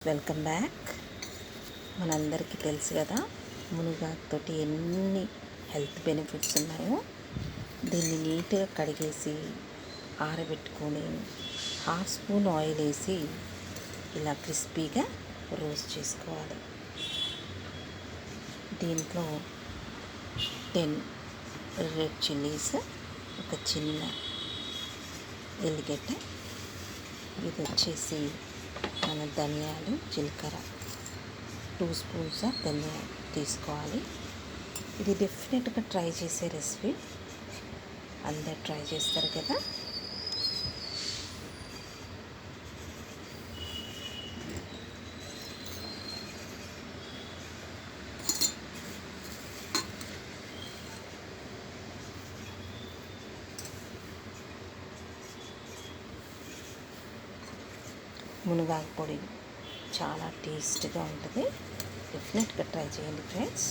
Welcome back. మనందరికీ తెలుసు కదా మునగాకుతోటి ఎన్ని హెల్త్ బెనిఫిట్స్ ఉన్నాయో. దీన్ని నీట్గా కడిగేసి ఆరబెట్టుకొని 1/2 స్పూన్ ఆయిల్ వేసి ఇలా క్రిస్పీగా రోస్ట్ చేసుకోవాలి. దీంట్లో 10 రెడ్ చిల్లీస్, ఒక చిన్న ఎల్లిగడ్డ, ఇది వచ్చేసి మన ధనియాలు, జీలకర్ర 2 స్పూన్స్ ఆఫ్ ధనియాలు తీసుకోవాలి. ఇది డెఫినెట్గా ట్రై చేసే రెసిపీ, అందరు ట్రై చేస్తారు కదా. మునగాకు పొడి చాలా టేస్ట్గా ఉంటుంది, డెఫినెట్గా ట్రై చేయండి ఫ్రెండ్స్.